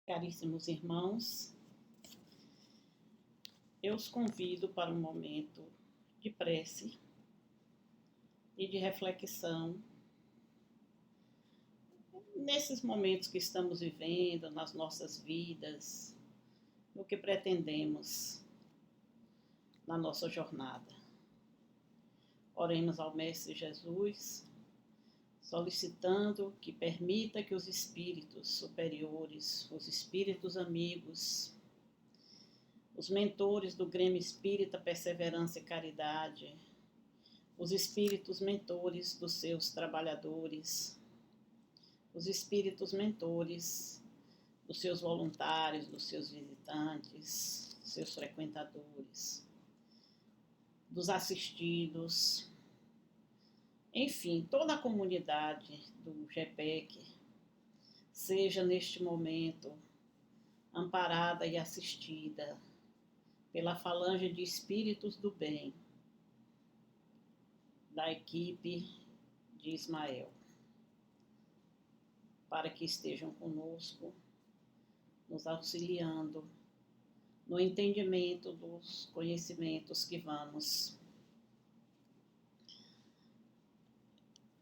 Caríssimos irmãos, eu os convido para um momento de prece e de reflexão nesses momentos que estamos vivendo, nas nossas vidas, no que pretendemos na nossa jornada. Oremos ao Mestre Jesus, solicitando que permita que os espíritos superiores, os espíritos amigos, os mentores do Grêmio Espírita Perseverança e Caridade, os espíritos mentores dos seus trabalhadores, os espíritos mentores dos seus voluntários, dos seus visitantes, seus frequentadores, dos assistidos, enfim, toda a comunidade do GPEC seja neste momento amparada e assistida pela falange de espíritos do bem da equipe de Ismael, para que estejam conosco, nos auxiliando no entendimento dos conhecimentos que vamos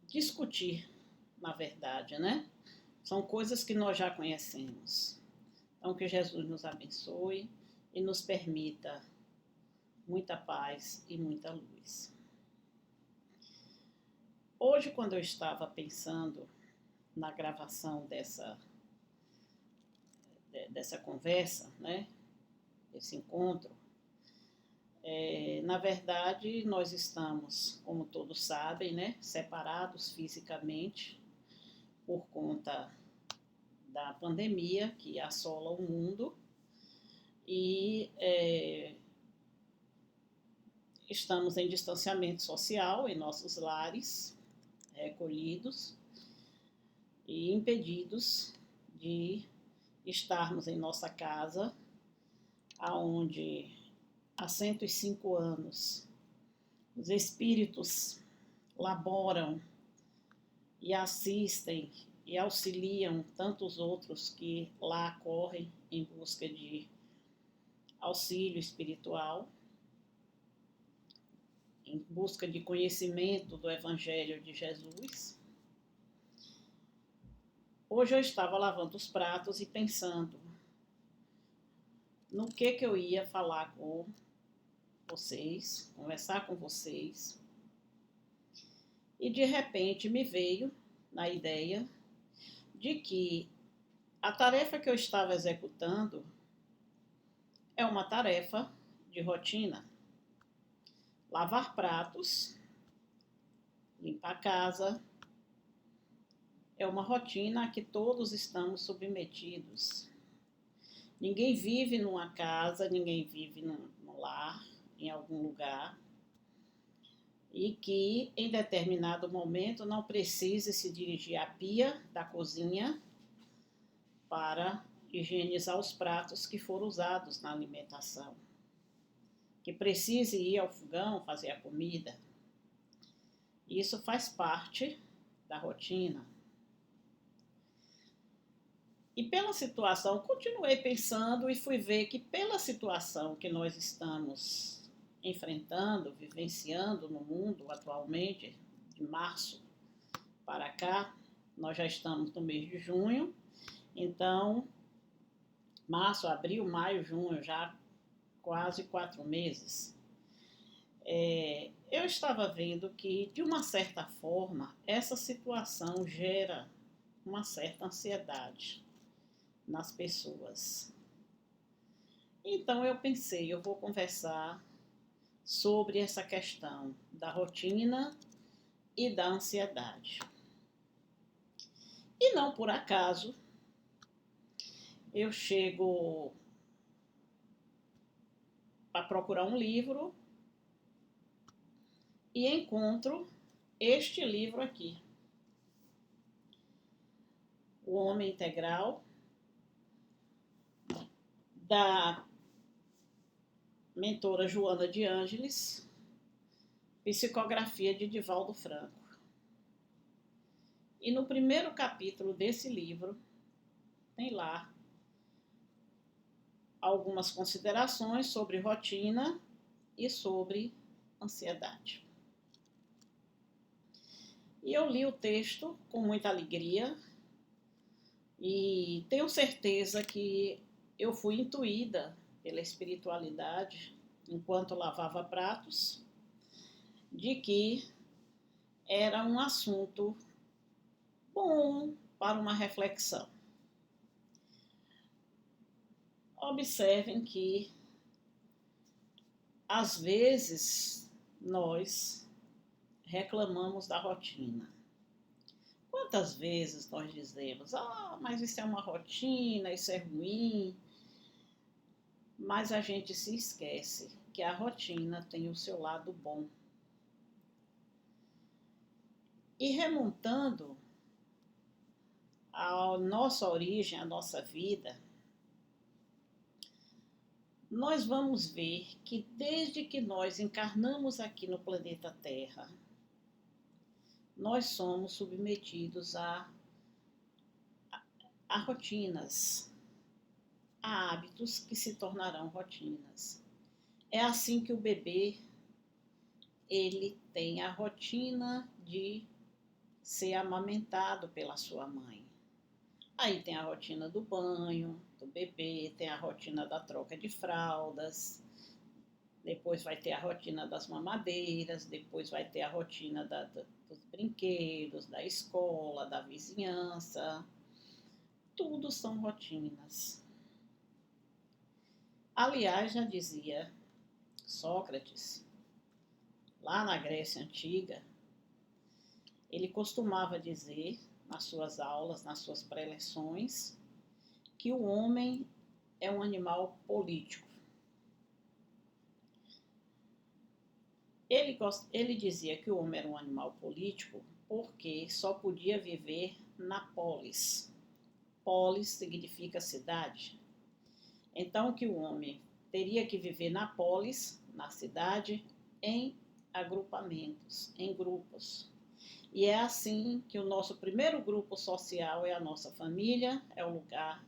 discutir, na verdade, né? São coisas que nós já conhecemos. Então, que Jesus nos abençoe e nos permita muita paz e muita luz. Hoje, quando eu estava pensando na gravação dessa conversa, né, desse encontro, na verdade, nós estamos, como todos sabem, né, separados fisicamente por conta da pandemia que assola o mundo e estamos em distanciamento social em nossos lares, recolhidos e impedidos de estarmos em nossa casa, aonde há 105 anos os espíritos laboram e assistem e auxiliam tantos outros que lá correm em busca de auxílio espiritual, em busca de conhecimento do Evangelho de Jesus. Hoje eu estava lavando os pratos e pensando no que eu ia falar com vocês, conversar com vocês. E de repente me veio na ideia de que a tarefa que eu estava executando é uma tarefa de rotina. Lavar pratos, limpar a casa, é uma rotina a que todos estamos submetidos. Ninguém vive numa casa, ninguém vive num lar, em algum lugar, e que em determinado momento não precise se dirigir à pia da cozinha para higienizar os pratos que foram usados na alimentação, que precise ir ao fogão fazer a comida. Isso faz parte da rotina. E pela situação, continuei pensando e fui ver que pela situação que nós estamos enfrentando, vivenciando no mundo atualmente, de março para cá, nós já estamos no mês de junho, então, março, abril, maio, junho, já quase 4 meses. Eu estava vendo que, de uma certa forma, essa situação gera uma certa ansiedade nas pessoas. Então eu pensei, eu vou conversar sobre essa questão da rotina e da ansiedade. E não por acaso eu chego para procurar um livro e encontro este livro aqui, O Homem Integral, da mentora Joana de Ângeles, psicografia de Divaldo Franco. E no primeiro capítulo desse livro, tem lá algumas considerações sobre rotina e sobre ansiedade. E eu li o texto com muita alegria e tenho certeza que eu fui intuída pela espiritualidade enquanto lavava pratos, de que era um assunto bom para uma reflexão. Observem que, às vezes, nós reclamamos da rotina. Quantas vezes nós dizemos, mas isso é uma rotina, isso é ruim, mas a gente se esquece que a rotina tem o seu lado bom. E remontando a nossa origem, a nossa vida, nós vamos ver que desde que nós encarnamos aqui no planeta Terra, nós somos submetidos a rotinas, a hábitos que se tornarão rotinas. É assim que o bebê, ele tem a rotina de ser amamentado pela sua mãe. Aí tem a rotina do banho do bebê, tem a rotina da troca de fraldas, depois vai ter a rotina das mamadeiras, depois vai ter a rotina dos brinquedos, da escola, da vizinhança. Tudo são rotinas. Aliás, já dizia Sócrates, lá na Grécia Antiga, ele costumava dizer nas suas aulas, nas suas preleções, que o homem é um animal político. Ele dizia que o homem era um animal político porque só podia viver na polis. Polis significa cidade. Então, que o homem teria que viver na polis, na cidade, em agrupamentos, em grupos. E é assim que o nosso primeiro grupo social é a nossa família, é o lugar,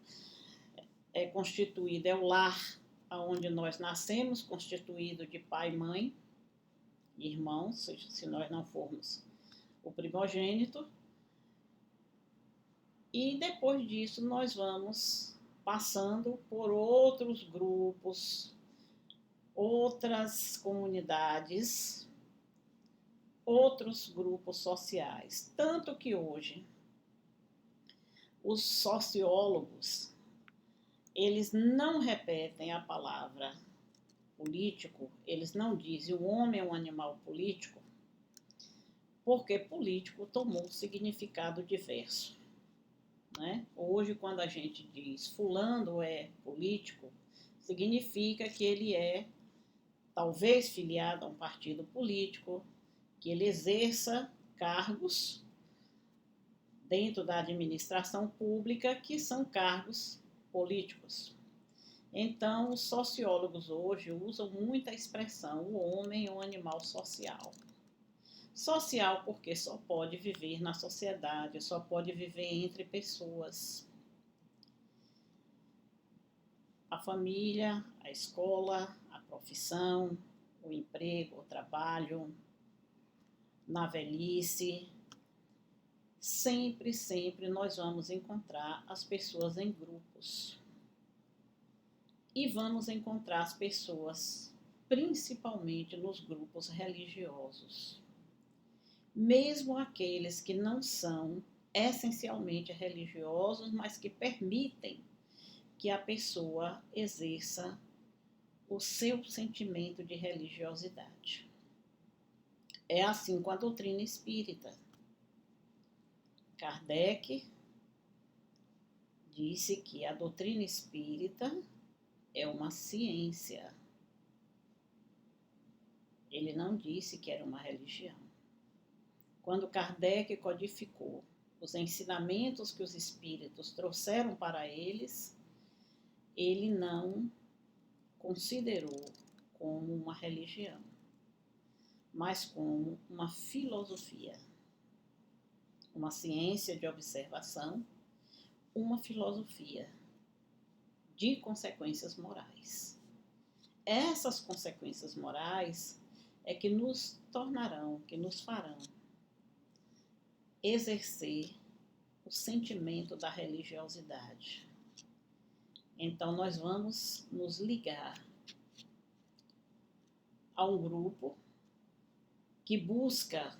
é constituído, é o lar onde nós nascemos, constituído de pai, mãe, irmãos, se nós não formos o primogênito. E depois disso nós vamos passando por outros grupos, outras comunidades, outros grupos sociais. Tanto que hoje os sociólogos, eles não repetem a palavra político, eles não dizem o homem é um animal político, porque político tomou um significado diverso. Né? Hoje, quando a gente diz fulano é político, significa que ele é talvez filiado a um partido político, que ele exerça cargos dentro da administração pública que são cargos políticos. Então, os sociólogos hoje usam muita expressão, o homem é um animal social. Social porque só pode viver na sociedade, só pode viver entre pessoas. A família, a escola, a profissão, o emprego, o trabalho, na velhice. Sempre, sempre nós vamos encontrar as pessoas em grupos. E vamos encontrar as pessoas principalmente nos grupos religiosos. Mesmo aqueles que não são essencialmente religiosos, mas que permitem que a pessoa exerça o seu sentimento de religiosidade. É assim com a doutrina espírita. Kardec disse que a doutrina espírita é uma ciência. Ele não disse que era uma religião. Quando Kardec codificou os ensinamentos que os espíritos trouxeram para eles, ele não considerou como uma religião, mas como uma filosofia, uma ciência de observação, uma filosofia de consequências morais. Essas consequências morais é que nos tornarão, que nos farão exercer o sentimento da religiosidade. Então, nós vamos nos ligar a um grupo que busca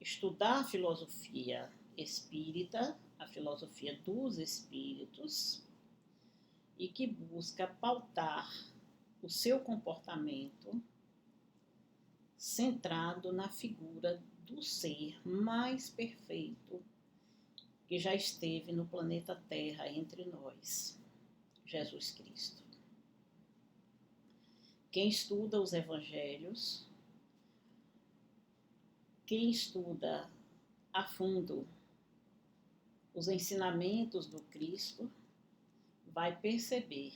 estudar a filosofia espírita, a filosofia dos espíritos, e que busca pautar o seu comportamento centrado na figura do ser mais perfeito que já esteve no planeta Terra entre nós, Jesus Cristo. Quem estuda os evangelhos, quem estuda a fundo os ensinamentos do Cristo, vai perceber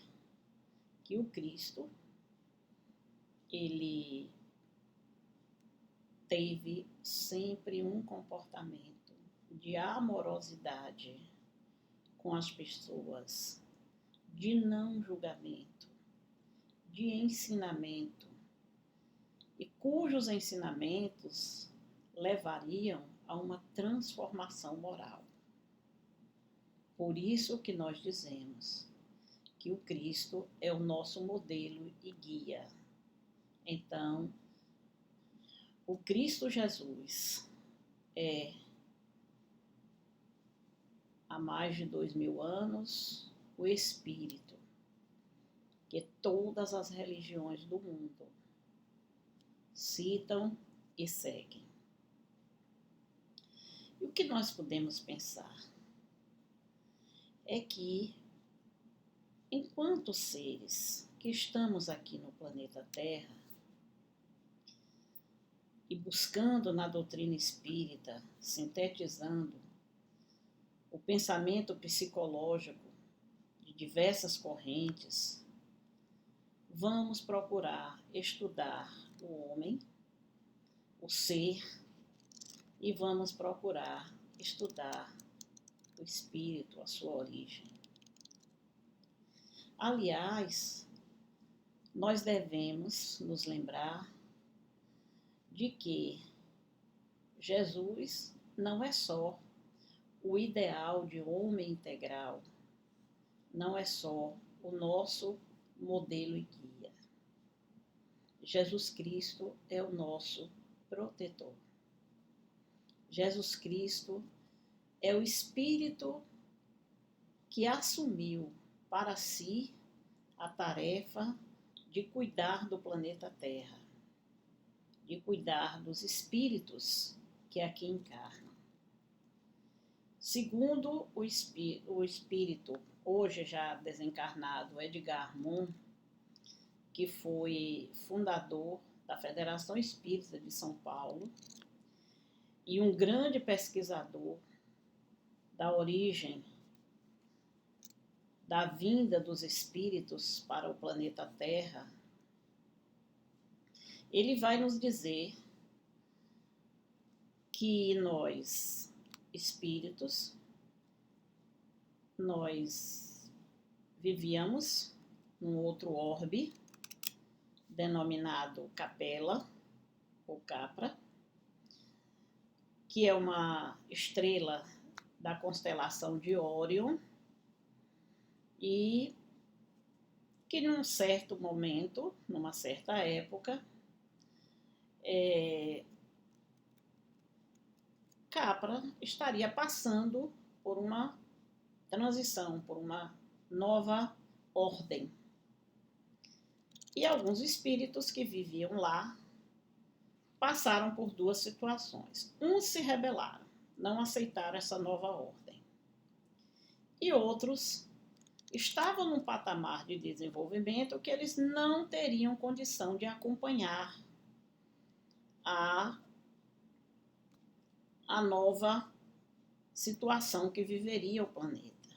que o Cristo, ele teve sempre um comportamento de amorosidade com as pessoas, de não julgamento, de ensinamento, e cujos ensinamentos levariam a uma transformação moral. Por isso que nós dizemos que o Cristo é o nosso modelo e guia. Então, o Cristo Jesus é, há mais de 2000 anos, o Espírito que todas as religiões do mundo citam e seguem. E o que nós podemos pensar é que, enquanto seres que estamos aqui no planeta Terra e buscando na doutrina espírita, sintetizando o pensamento psicológico de diversas correntes, vamos procurar estudar o homem, o ser, e vamos procurar estudar o espírito, a sua origem. Aliás, nós devemos nos lembrar de que Jesus não é só o ideal de homem integral, não é só o nosso modelo e guia. Jesus Cristo é o nosso protetor. Jesus Cristo é o Espírito que assumiu para si a tarefa de cuidar do planeta Terra, de cuidar dos espíritos que aqui encarnam. Segundo o espírito, hoje já desencarnado, Edgar Moon, que foi fundador da Federação Espírita de São Paulo e um grande pesquisador da origem, da vinda dos espíritos para o planeta Terra, ele vai nos dizer que nós, espíritos, nós vivíamos num outro orbe, denominado Capela, ou Capra, que é uma estrela da constelação de Órion, e que num certo momento, numa certa época, Capra estaria passando por uma transição, por uma nova ordem. E alguns espíritos que viviam lá passaram por duas situações. Uns se rebelaram, não aceitaram essa nova ordem. E outros estavam num patamar de desenvolvimento que eles não teriam condição de acompanhar a nova situação que viveria o planeta.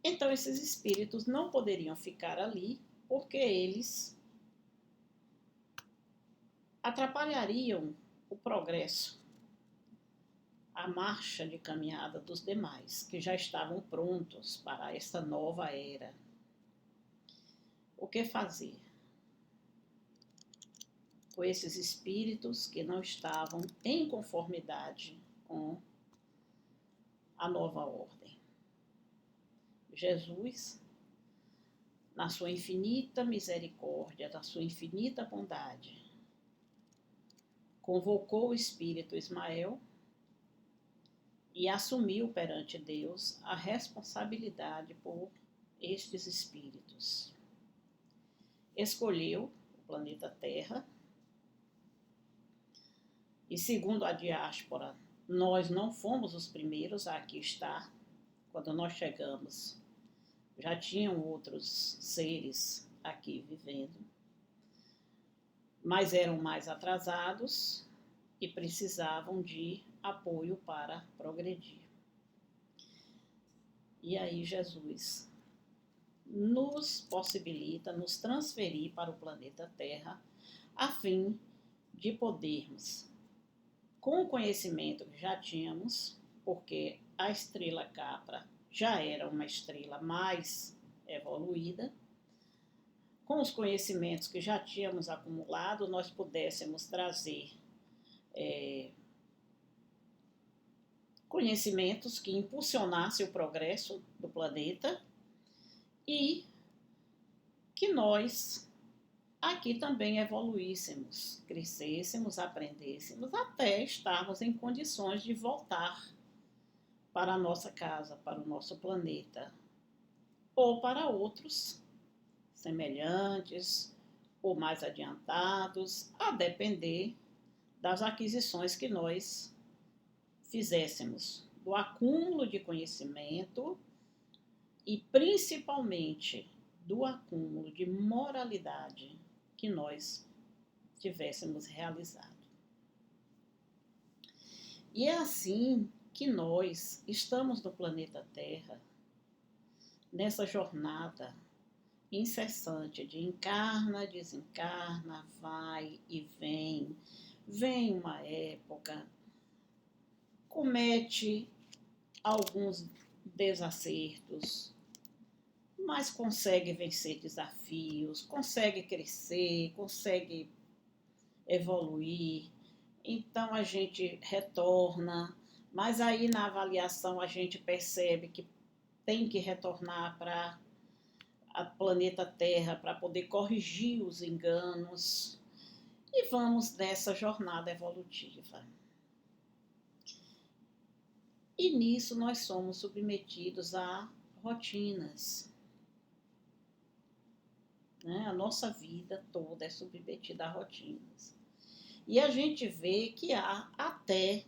Então, esses espíritos não poderiam ficar ali porque eles atrapalhariam o progresso, a marcha de caminhada dos demais, que já estavam prontos para esta nova era. O que fazer com esses espíritos que não estavam em conformidade com a nova ordem? Jesus, na sua infinita misericórdia, na sua infinita bondade, convocou o espírito Ismael e assumiu perante Deus a responsabilidade por estes espíritos. Escolheu o planeta Terra e, segundo a diáspora, nós não fomos os primeiros a aqui estar. Quando nós chegamos, já tinham outros seres aqui vivendo, mas eram mais atrasados e precisavam de apoio para progredir. E aí Jesus nos possibilita nos transferir para o planeta Terra, a fim de podermos, com o conhecimento que já tínhamos, porque a estrela Capra já era uma estrela mais evoluída, com os conhecimentos que já tínhamos acumulado, nós pudéssemos trazer conhecimentos que impulsionassem o progresso do planeta e que nós aqui também evoluíssemos, crescêssemos, aprendêssemos, até estarmos em condições de voltar para a nossa casa, para o nosso planeta, ou para outros semelhantes ou mais adiantados, a depender das aquisições que nós fizéssemos, do acúmulo de conhecimento e principalmente do acúmulo de moralidade que nós tivéssemos realizado. E é assim que nós estamos no planeta Terra, nessa jornada incessante de encarna, desencarna, vai e vem. Vem uma época, comete alguns desacertos, mas consegue vencer desafios, consegue crescer, consegue evoluir. Então a gente retorna, mas aí na avaliação a gente percebe que tem que retornar para o planeta Terra para poder corrigir os enganos e vamos nessa jornada evolutiva. E nisso nós somos submetidos a rotinas. A nossa vida toda é submetida a rotinas. E a gente vê que há até,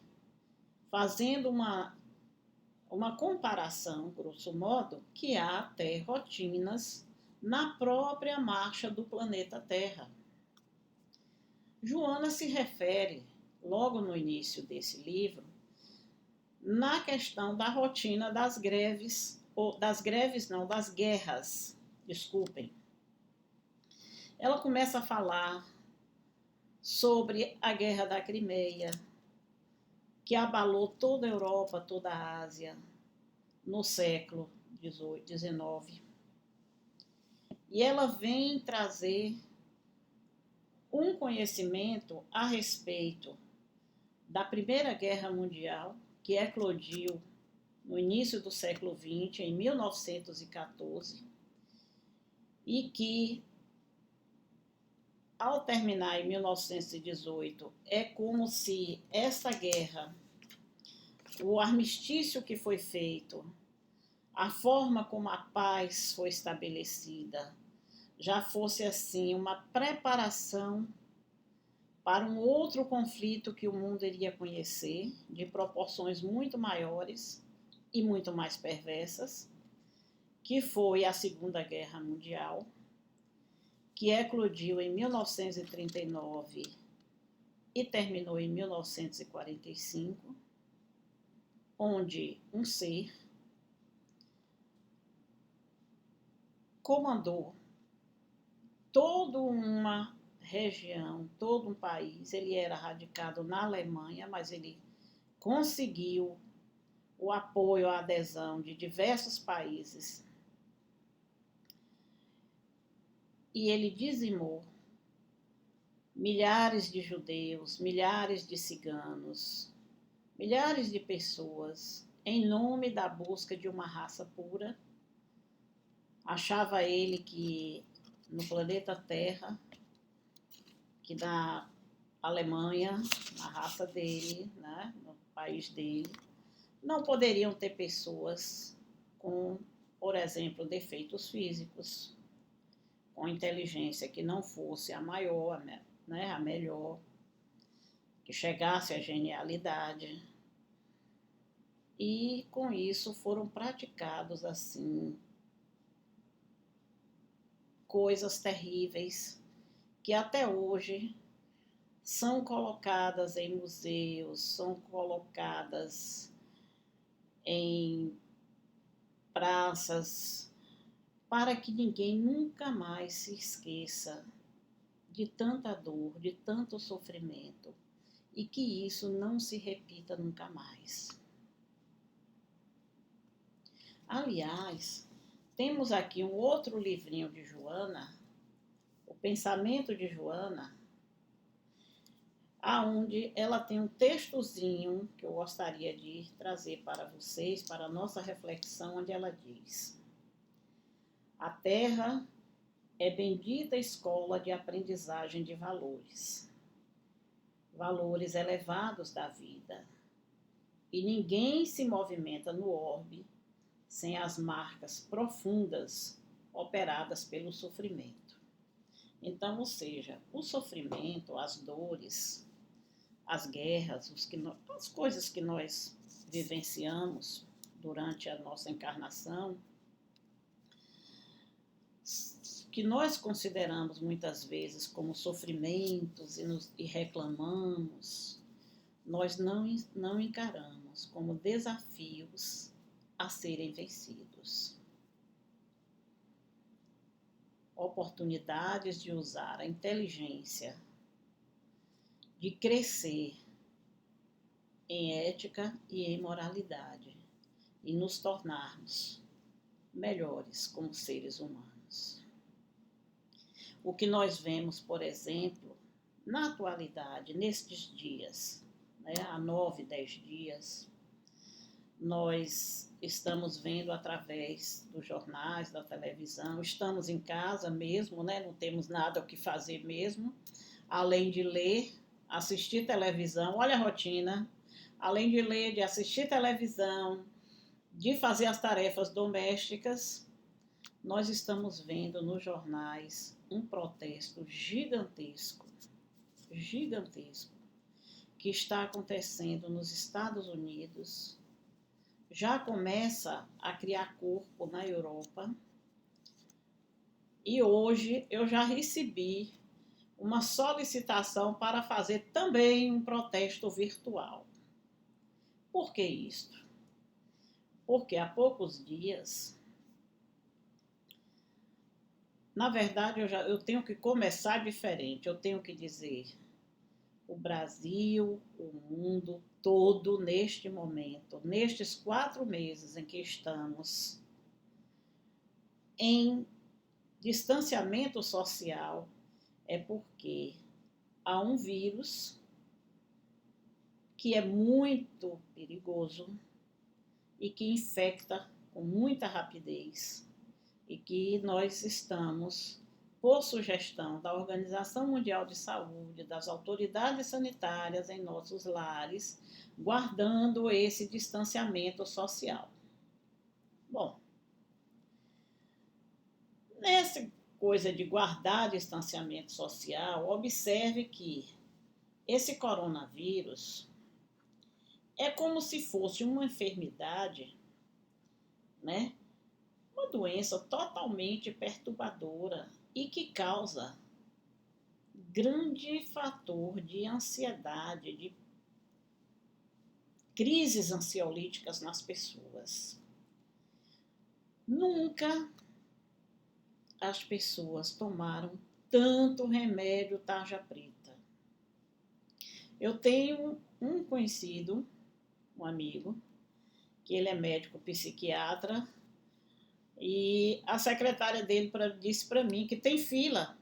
fazendo uma comparação, grosso modo, que há até rotinas na própria marcha do planeta Terra. Joana se refere, logo no início desse livro, na questão da rotina das greves, das guerras, desculpem. Ela começa a falar sobre a Guerra da Crimeia, que abalou toda a Europa, toda a Ásia, no século XIX. E ela vem trazer um conhecimento a respeito da Primeira Guerra Mundial, que eclodiu no início do século XX, em 1914, e que, ao terminar em 1918, é como se essa guerra, o armistício que foi feito, a forma como a paz foi estabelecida, já fosse assim uma preparação para um outro conflito que o mundo iria conhecer, de proporções muito maiores e muito mais perversas, que foi a Segunda Guerra Mundial, que eclodiu em 1939 e terminou em 1945, onde um ser comandou toda uma região, todo um país. Ele era radicado na Alemanha, mas ele conseguiu o apoio, a adesão de diversos países e ele dizimou milhares de judeus, milhares de ciganos, milhares de pessoas em nome da busca de uma raça pura. Achava ele que no planeta Terra, que na Alemanha, na raça dele, né, no país dele, não poderiam ter pessoas com, por exemplo, defeitos físicos, com inteligência que não fosse a maior, né, a melhor, que chegasse à genialidade. E com isso foram praticados assim coisas terríveis que até hoje são colocadas em museus, são colocadas em praças, para que ninguém nunca mais se esqueça de tanta dor, de tanto sofrimento, e que isso não se repita nunca mais. Aliás, temos aqui um outro livrinho de Joana, O Pensamento de Joana, aonde ela tem um textozinho que eu gostaria de trazer para vocês, para a nossa reflexão, onde ela diz: a Terra é bendita escola de aprendizagem de valores, valores elevados da vida, e ninguém se movimenta no orbe sem as marcas profundas operadas pelo sofrimento. Então, ou seja, o sofrimento, as dores, as guerras, as coisas que nós vivenciamos durante a nossa encarnação, que nós consideramos muitas vezes como sofrimentos e reclamamos, nós não encaramos como desafios a serem vencidos. Oportunidades de usar a inteligência, de crescer em ética e em moralidade e nos tornarmos melhores como seres humanos. O que nós vemos, por exemplo, na atualidade, nestes dias, né, há 9, 10 dias, nós estamos vendo através dos jornais, da televisão, estamos em casa mesmo, né, não temos nada o que fazer mesmo, além de ler, assistir televisão, olha a rotina, além de ler, de assistir televisão, de fazer as tarefas domésticas, nós estamos vendo nos jornais um protesto gigantesco, que está acontecendo nos Estados Unidos, já começa a criar corpo na Europa, e hoje eu já recebi uma solicitação para fazer também um protesto virtual. Por que isto? Porque há poucos dias, na verdade eu tenho que começar diferente, eu tenho que dizer, o Brasil, o mundo todo neste momento, nestes 4 meses em que estamos em distanciamento social, é porque há um vírus que é muito perigoso e que infecta com muita rapidez e que nós estamos, por sugestão da Organização Mundial de Saúde, das autoridades sanitárias em nossos lares, guardando esse distanciamento social. Bom, nessa coisa de guardar distanciamento social, observe que esse coronavírus é como se fosse uma enfermidade, né? Uma doença totalmente perturbadora e que causa grande fator de ansiedade, de crises ansiolíticas nas pessoas. Nunca as pessoas tomaram tanto remédio tarja preta. Eu tenho um conhecido um amigo, que ele é médico psiquiatra, e a secretária dele disse para mim que tem fila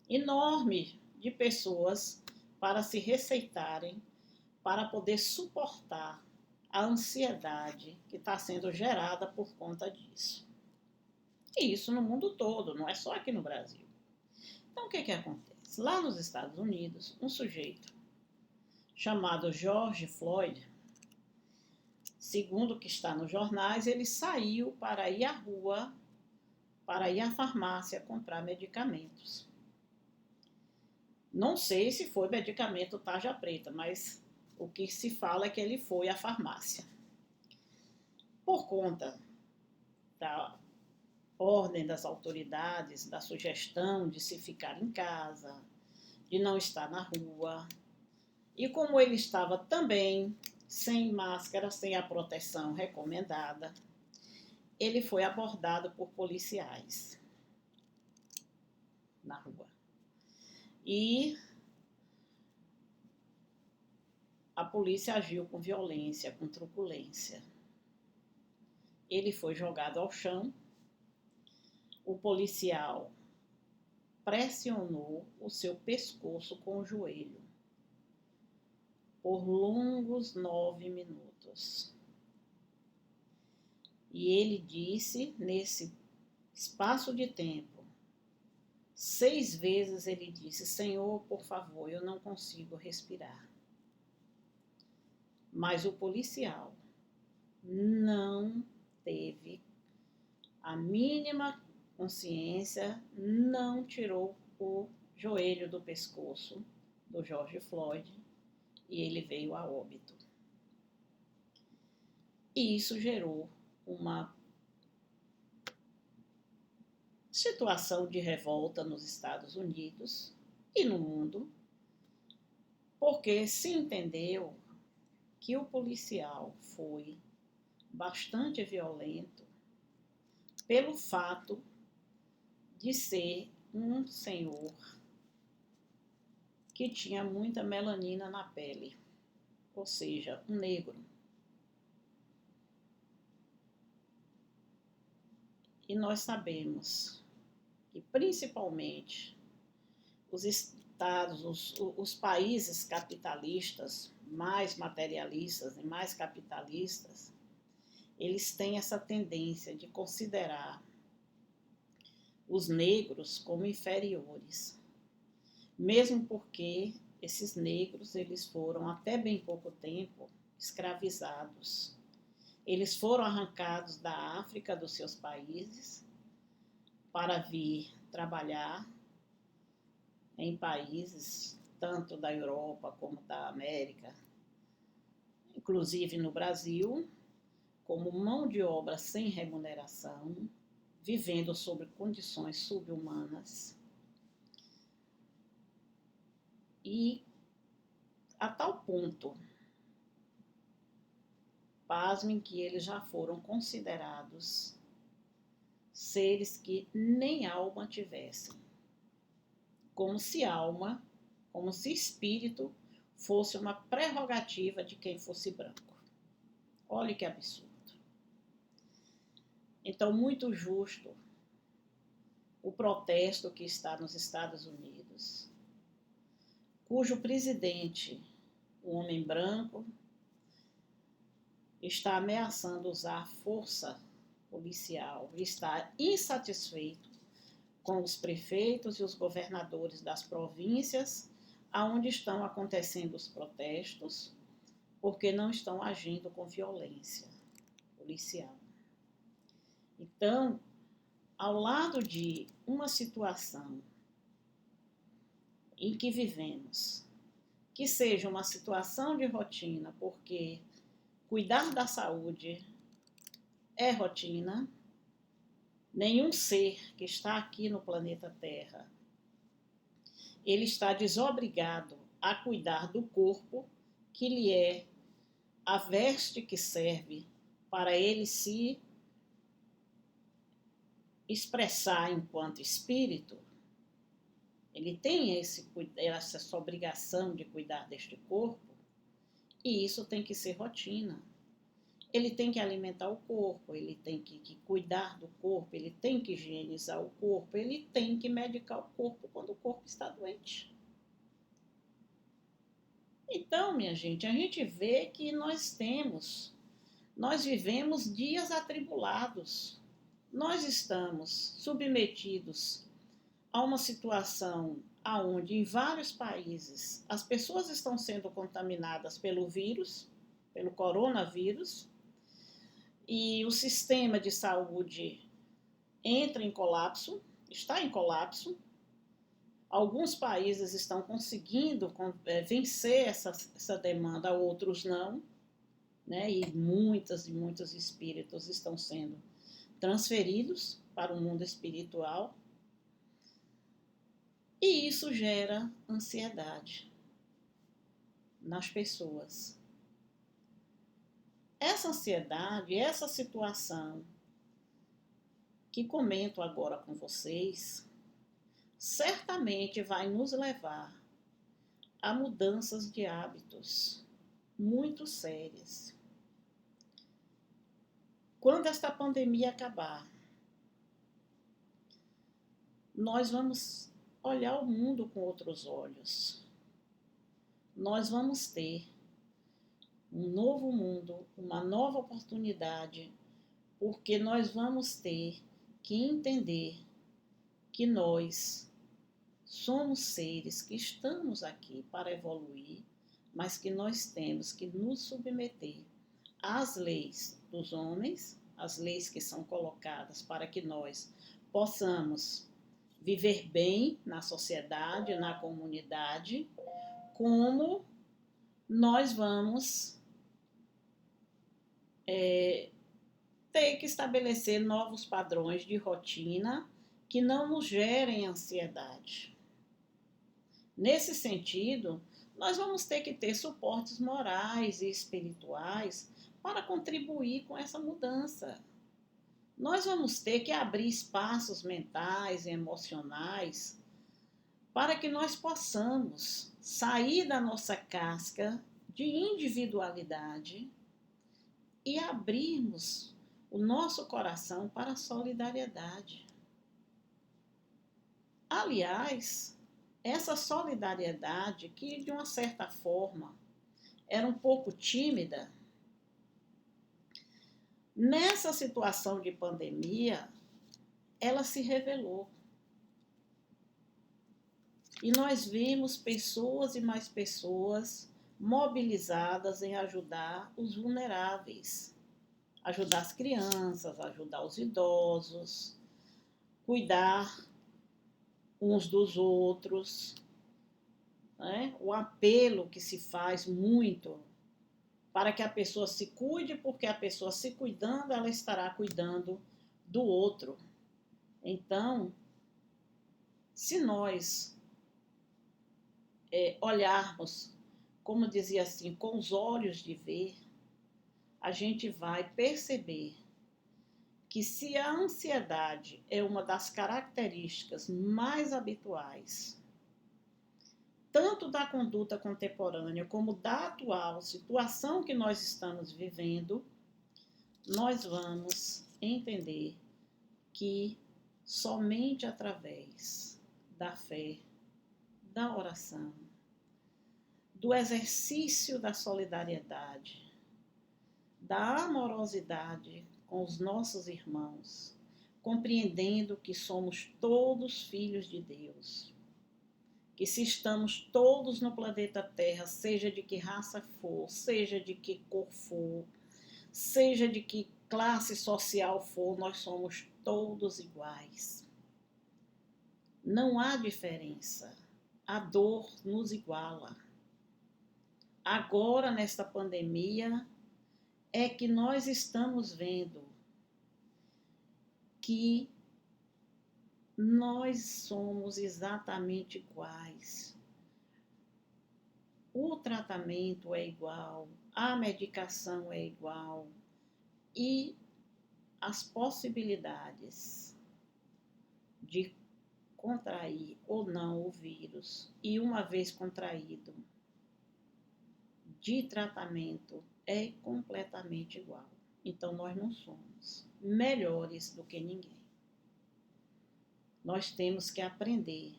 enorme de pessoas para se receitarem, para poder suportar a ansiedade que está sendo gerada por conta disso. E isso no mundo todo, não é só aqui no Brasil. Então, o que acontece? Lá nos Estados Unidos, um sujeito chamado George Floyd, segundo o que está nos jornais, ele saiu para ir à rua, para ir à farmácia comprar medicamentos. Não sei se foi medicamento tarja preta, mas o que se fala é que ele foi à farmácia. Por conta da ordem das autoridades, da sugestão de se ficar em casa, de não estar na rua, e como ele estava também sem máscara, sem a proteção recomendada, ele foi abordado por policiais na rua. E a polícia agiu com violência, com truculência. Ele foi jogado ao chão, o policial pressionou o seu pescoço com o joelho por longos 9 minutos. E ele disse, nesse espaço de tempo, 6 vezes ele disse: Senhor, por favor, eu não consigo respirar. Mas o policial não teve a mínima consciência, não tirou o joelho do pescoço do George Floyd e ele veio a óbito. E isso gerou uma situação de revolta nos Estados Unidos e no mundo, porque se entendeu que o policial foi bastante violento pelo fato de ser um senhor que tinha muita melanina na pele, ou seja, um negro. E nós sabemos que principalmente os estados, os países capitalistas, mais materialistas e mais capitalistas, eles têm essa tendência de considerar os negros como inferiores, mesmo porque esses negros eles foram até bem pouco tempo escravizados. Eles foram arrancados da África, dos seus países, para vir trabalhar em países tanto da Europa como da América, inclusive no Brasil, como mão de obra sem remuneração, vivendo sob condições subhumanas. E a tal ponto, pasmem, que eles já foram considerados seres que nem alma tivessem. Como se alma, como se espírito fosse uma prerrogativa de quem fosse branco. Olha que absurdo. Então, muito justo o protesto que está nos Estados Unidos, cujo presidente, um homem branco, está ameaçando usar força policial, está insatisfeito com os prefeitos e os governadores das províncias aonde estão acontecendo os protestos, porque não estão agindo com violência policial. Então, ao lado de uma situação em que vivemos, que seja uma situação de rotina, porque cuidar da saúde é rotina, nenhum ser que está aqui no planeta Terra, ele está desobrigado a cuidar do corpo que lhe é a veste que serve para ele se expressar enquanto espírito. Ele tem essa obrigação de cuidar deste corpo E isso tem que ser rotina. Ele tem que alimentar o corpo, ele tem que cuidar do corpo, ele tem que higienizar o corpo, ele tem que medicar o corpo quando o corpo está doente. Então, minha gente, a gente vê que nós vivemos dias atribulados. Nós estamos submetidos a uma situação aonde em vários países as pessoas estão sendo contaminadas pelo vírus, pelo coronavírus, e o sistema de saúde entra em colapso, está em colapso. Alguns países estão conseguindo vencer essa demanda, outros não, né? E muitos espíritos estão sendo transferidos para o mundo espiritual. E isso gera ansiedade nas pessoas. Essa ansiedade, essa situação que comento agora com vocês, certamente vai nos levar a mudanças de hábitos muito sérias. Quando esta pandemia acabar, nós vamos olhar o mundo com outros olhos. Nós vamos ter um novo mundo, uma nova oportunidade, porque nós vamos ter que entender que nós somos seres que estamos aqui para evoluir, mas que nós temos que nos submeter às leis dos homens, as leis que são colocadas para que nós possamos viver bem na sociedade, na comunidade, como nós vamos ter que estabelecer novos padrões de rotina que não nos gerem ansiedade. Nesse sentido, nós vamos ter que ter suportes morais e espirituais para contribuir com essa mudança. Nós vamos ter que abrir espaços mentais e emocionais para que nós possamos sair da nossa casca de individualidade e abrirmos o nosso coração para a solidariedade. Aliás, essa solidariedade, que de uma certa forma era um pouco tímida, nessa situação de pandemia, ela se revelou. E nós vimos pessoas e mais pessoas mobilizadas em ajudar os vulneráveis, ajudar as crianças, ajudar os idosos, cuidar uns dos outros, né? O apelo que se faz muito para que a pessoa se cuide, porque a pessoa se cuidando, ela estará cuidando do outro. Então, se nós olharmos, como dizia assim, com os olhos de ver, a gente vai perceber que se a ansiedade é uma das características mais habituais, tanto da conduta contemporânea como da atual situação que nós estamos vivendo, nós vamos entender que somente através da fé, da oração, do exercício da solidariedade, da amorosidade com os nossos irmãos, compreendendo que somos todos filhos de Deus, que se estamos todos no planeta Terra, seja de que raça for, seja de que cor for, seja de que classe social for, nós somos todos iguais. Não há diferença. A dor nos iguala. Agora, nesta pandemia, é que nós estamos vendo que nós somos exatamente iguais. O tratamento é igual, a medicação é igual e as possibilidades de contrair ou não o vírus, e uma vez contraído, de tratamento é completamente igual. Então, nós não somos melhores do que ninguém. Nós temos que aprender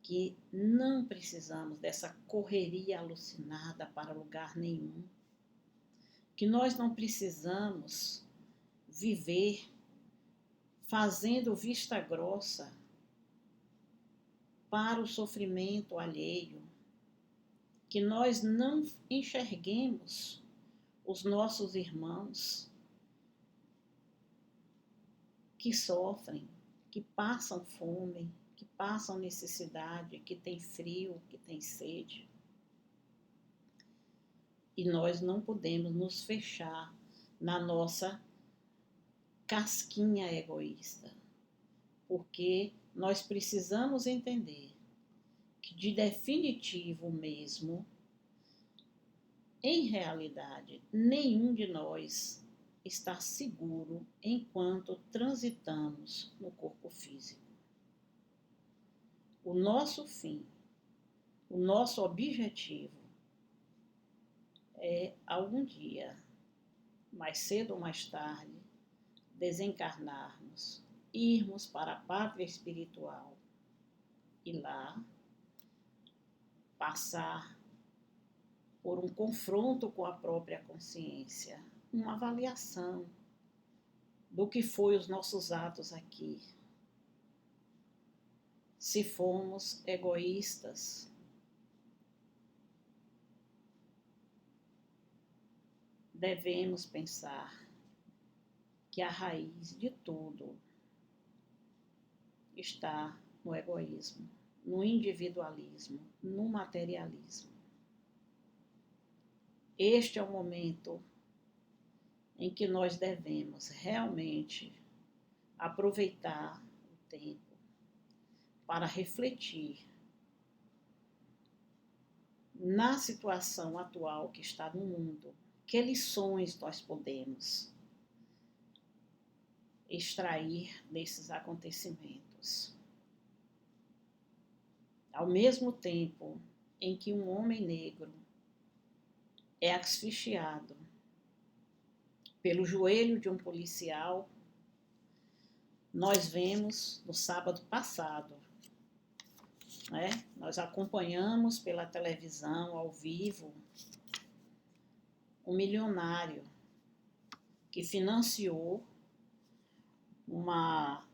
que não precisamos dessa correria alucinada para lugar nenhum, que nós não precisamos viver fazendo vista grossa para o sofrimento alheio, que nós não enxerguemos os nossos irmãos que sofrem, que passam fome, que passam necessidade, que tem frio, que tem sede. E nós não podemos nos fechar na nossa casquinha egoísta, porque nós precisamos entender que de definitivo mesmo, em realidade, nenhum de nós está seguro enquanto transitamos no corpo físico. O nosso fim, o nosso objetivo é algum dia, mais cedo ou mais tarde, desencarnarmos, irmos para a pátria espiritual e lá passar por um confronto com a própria consciência, uma avaliação do que foi os nossos atos aqui. Se fomos egoístas, devemos pensar que a raiz de tudo está no egoísmo, no individualismo, no materialismo. Este é o momento em que nós devemos realmente aproveitar o tempo para refletir na situação atual que está no mundo, que lições nós podemos extrair desses acontecimentos. Ao mesmo tempo em que um homem negro é asfixiado pelo joelho de um policial, nós vemos no sábado passado, nós acompanhamos pela televisão ao vivo um milionário que financiou uma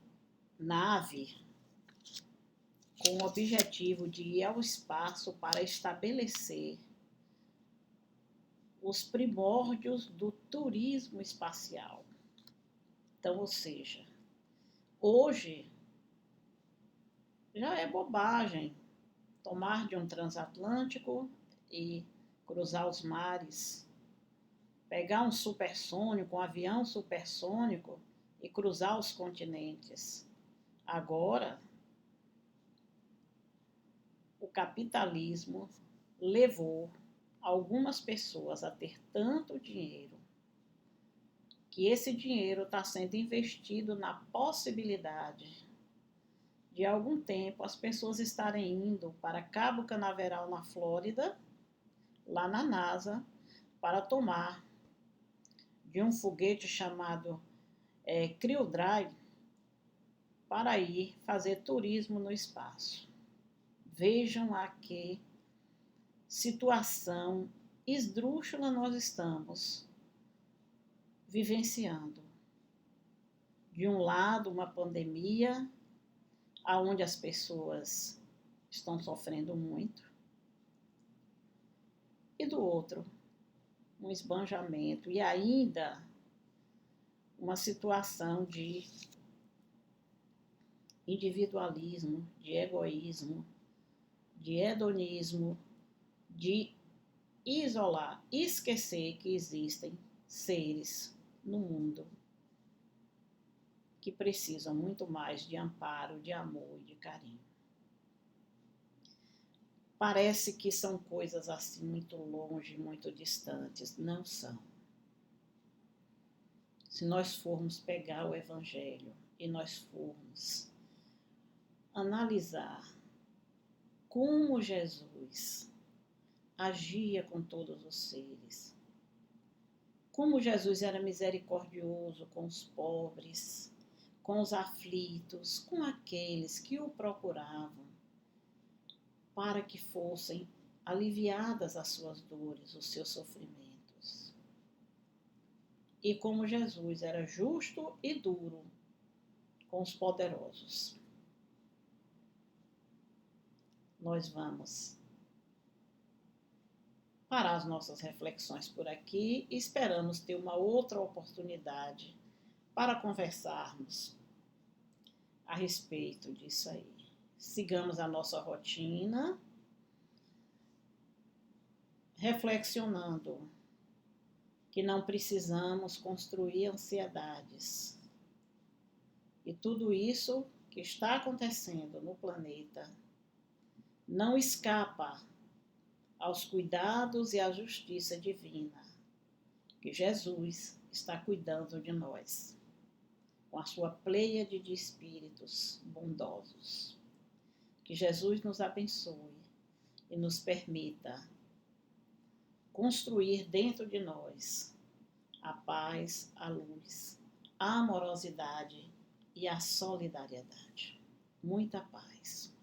nave com o objetivo de ir ao espaço para estabelecer os primórdios do turismo espacial. Então, ou seja, hoje já é bobagem tomar de um transatlântico e cruzar os mares, pegar um supersônico, um avião supersônico e cruzar os continentes. Agora, o capitalismo levou algumas pessoas a ter tanto dinheiro que esse dinheiro está sendo investido na possibilidade de algum tempo as pessoas estarem indo para Cabo Canaveral, na Flórida, lá na NASA, para tomar de um foguete chamado Cryodrive para ir fazer turismo no espaço. Vejam a que situação esdrúxula nós estamos vivenciando. De um lado, uma pandemia, onde as pessoas estão sofrendo muito, e do outro, um esbanjamento e ainda uma situação de individualismo, de egoísmo, de hedonismo, de isolar, esquecer que existem seres no mundo que precisam muito mais de amparo, de amor e de carinho. Parece que são coisas assim muito longe, muito distantes. Não são. Se nós formos pegar o Evangelho e nós formos analisar como Jesus agia com todos os seres. Como Jesus era misericordioso com os pobres, com os aflitos, com aqueles que o procuravam, para que fossem aliviadas as suas dores, os seus sofrimentos. E como Jesus era justo e duro com os poderosos. Nós vamos parar as nossas reflexões por aqui e esperamos ter uma outra oportunidade para conversarmos a respeito disso aí. Sigamos a nossa rotina, reflexionando que não precisamos construir ansiedades. E tudo isso que está acontecendo no planeta não escapa aos cuidados e à justiça divina, que Jesus está cuidando de nós, com a sua pleiade de espíritos bondosos. Que Jesus nos abençoe e nos permita construir dentro de nós a paz, a luz, a amorosidade e a solidariedade. Muita paz.